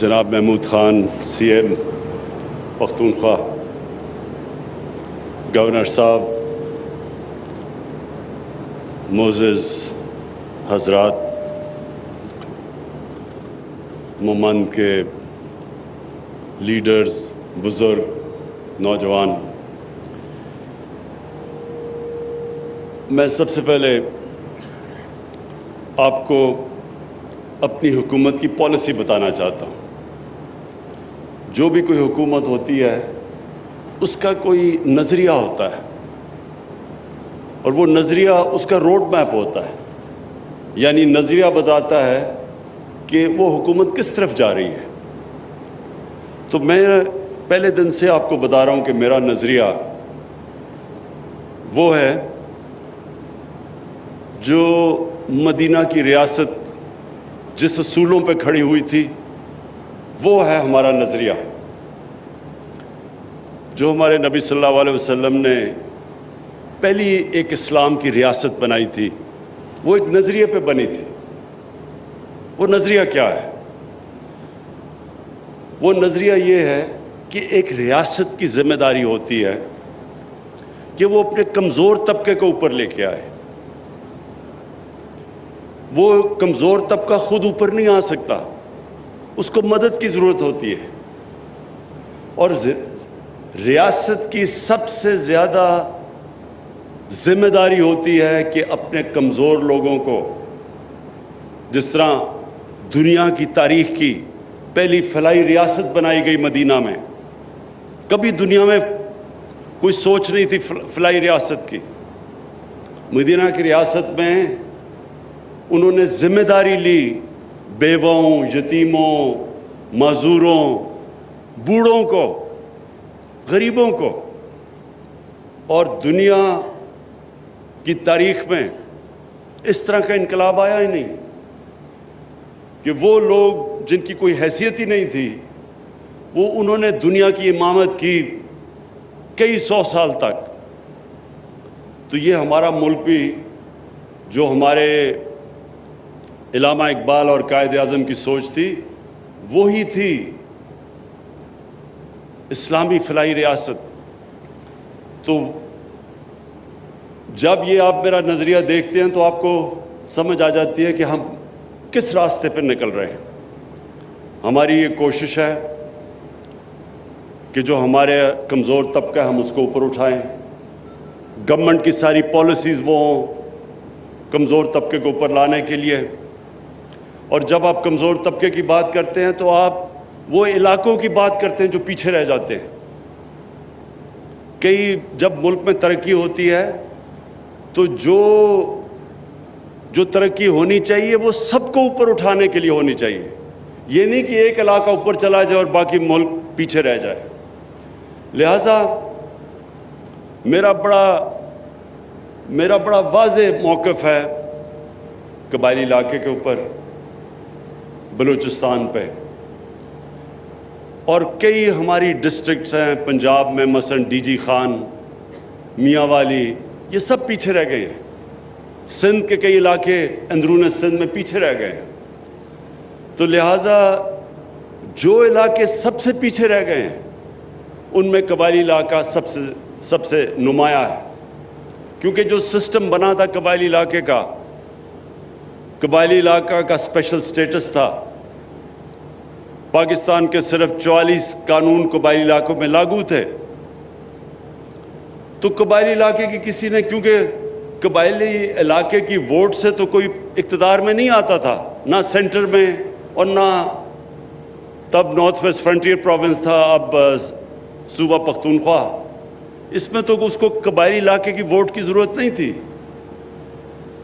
جناب Mahmood Khan C M Pakhtunkhwa, governor صاحب، معزز حضرات، ممند کے لیڈرز، بزرگ، نوجوان، میں سب سے پہلے آپ کو اپنی حکومت کی پالیسی بتانا چاہتا ہوں۔ جو بھی کوئی حکومت ہوتی ہے اس کا کوئی نظریہ ہوتا ہے، اور وہ نظریہ اس کا روڈ میپ ہوتا ہے، یعنی نظریہ بتاتا ہے کہ وہ حکومت کس طرف جا رہی ہے۔ تو میں پہلے دن سے آپ کو بتا رہا ہوں کہ میرا نظریہ وہ ہے جو مدینہ کی ریاست جس اصولوں پہ کھڑی ہوئی تھی وہ ہے ہمارا نظریہ۔ جو ہمارے نبی صلی اللہ علیہ وسلم نے پہلی ایک اسلام کی ریاست بنائی تھی، وہ ایک نظریے پہ بنی تھی۔ وہ نظریہ کیا ہے؟ وہ نظریہ یہ ہے کہ ایک ریاست کی ذمہ داری ہوتی ہے کہ وہ اپنے کمزور طبقے کو اوپر لے کے آئے۔ وہ کمزور طبقہ خود اوپر نہیں آ سکتا، اس کو مدد کی ضرورت ہوتی ہے۔ اور ریاست کی سب سے زیادہ ذمہ داری ہوتی ہے کہ اپنے کمزور لوگوں کو، جس طرح دنیا کی تاریخ کی پہلی فلاحی ریاست بنائی گئی مدینہ میں، کبھی دنیا میں کوئی سوچ نہیں تھی فلاحی ریاست کی۔ مدینہ کی ریاست میں انہوں نے ذمہ داری لی بیووں، یتیموں، معذوروں، بوڑھوں کو، غریبوں کو۔ اور دنیا کی تاریخ میں اس طرح کا انقلاب آیا ہی نہیں کہ وہ لوگ جن کی کوئی حیثیت ہی نہیں تھی، وہ انہوں نے دنیا کی امامت کی کئی سو سال تک۔ تو یہ ہمارا ملک بھی، جو ہمارے علامہ اقبال اور قائد اعظم کی سوچ تھی، وہی تھی اسلامی فلاحی ریاست۔ تو جب یہ آپ میرا نظریہ دیکھتے ہیں تو آپ کو سمجھ آ جاتی ہے کہ ہم کس راستے پر نکل رہے ہیں۔ ہماری یہ کوشش ہے کہ جو ہمارے کمزور طبقہ ہے ہم اس کو اوپر اٹھائیں، گورنمنٹ کی ساری پالیسیز وہ ہوں کمزور طبقے کو اوپر لانے کے لیے۔ اور جب آپ کمزور طبقے کی بات کرتے ہیں تو آپ وہ علاقوں کی بات کرتے ہیں جو پیچھے رہ جاتے ہیں۔ جب ملک میں ترقی ہوتی ہے تو جو ترقی ہونی چاہیے وہ سب کو اوپر اٹھانے کے لیے ہونی چاہیے۔ یہ نہیں کہ ایک علاقہ اوپر چلا جائے اور باقی ملک پیچھے رہ جائے۔ لہٰذا میرا بڑا واضح موقف ہے قبائلی علاقے کے اوپر، بلوچستان پہ، اور کئی ہماری ڈسٹرکٹس ہیں پنجاب میں، مثلا ڈی جی خان، میاں والی، یہ سب پیچھے رہ گئے ہیں۔ سندھ کے کئی علاقے اندرون سندھ میں پیچھے رہ گئے ہیں۔ تو لہٰذا جو علاقے سب سے پیچھے رہ گئے ہیں ان میں قبائلی علاقہ سب سے نمایاں ہے، کیونکہ جو سسٹم بنا تھا قبائلی علاقے کا، قبائلی علاقہ کا اسپیشل سٹیٹس تھا۔ پاکستان کے صرف 44 قانون قبائلی علاقوں میں لاگو تھے۔ تو قبائلی علاقے کی کسی نے، کیونکہ قبائلی علاقے کی ووٹ سے تو کوئی اقتدار میں نہیں آتا تھا، نہ سینٹر میں اور نہ تب نارتھ ویسٹ فرنٹیئر پروونس تھا، اب صوبہ پختونخوا، اس میں تو اس کو قبائلی علاقے کی ووٹ کی ضرورت نہیں تھی۔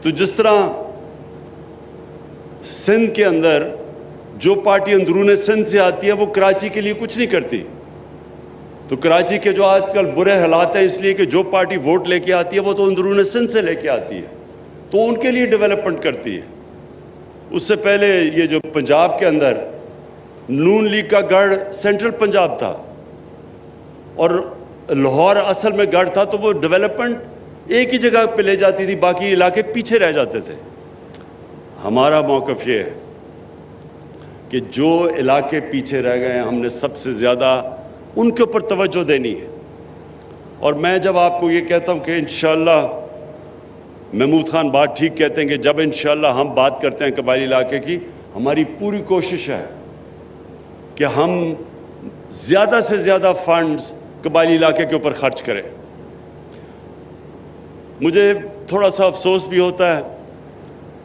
تو جس طرح سندھ کے اندر جو پارٹی اندرون سندھ سے آتی ہے وہ کراچی کے لیے کچھ نہیں کرتی، تو کراچی کے جو آج کل برے حالات ہیں اس لیے کہ جو پارٹی ووٹ لے کے آتی ہے وہ تو اندرون سندھ سے لے کے آتی ہے، تو ان کے لیے ڈیولپمنٹ کرتی ہے۔ اس سے پہلے یہ جو پنجاب کے اندر نون لیگ کا گڑھ سینٹرل پنجاب تھا، اور لاہور اصل میں گڑھ تھا، تو وہ ڈیولپمنٹ ایک ہی جگہ پہ لے جاتی تھی، باقی علاقے پیچھے رہ جاتے تھے۔ ہمارا موقف یہ ہے کہ کہ جو علاقے پیچھے رہ گئے ہیں ہم نے سب سے زیادہ ان کے اوپر توجہ دینی ہے. اور میں جب آپ کو یہ کہتا ہوں کہ انشاءاللہ محمود خان بات ٹھیک کہتے ہیں کہ جب انشاءاللہ ہم بات کرتے ہیں قبائلی علاقے کی, ہماری پوری کوشش ہے کہ ہم زیادہ سے زیادہ فنڈز قبائلی علاقے کے اوپر خرچ کریں. مجھے تھوڑا سا افسوس بھی ہوتا ہے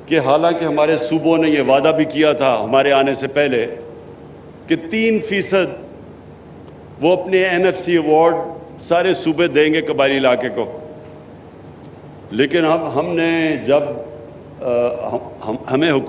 کہ حالانکہ ہمارے صوبوں نے یہ وعدہ بھی کیا تھا ہمارے آنے سے پہلے کہ 3% وہ اپنے NFC ایوارڈ سارے صوبے دیں گے قبائلی علاقے کو, لیکن اب ہم نے جب ہمیں حکومت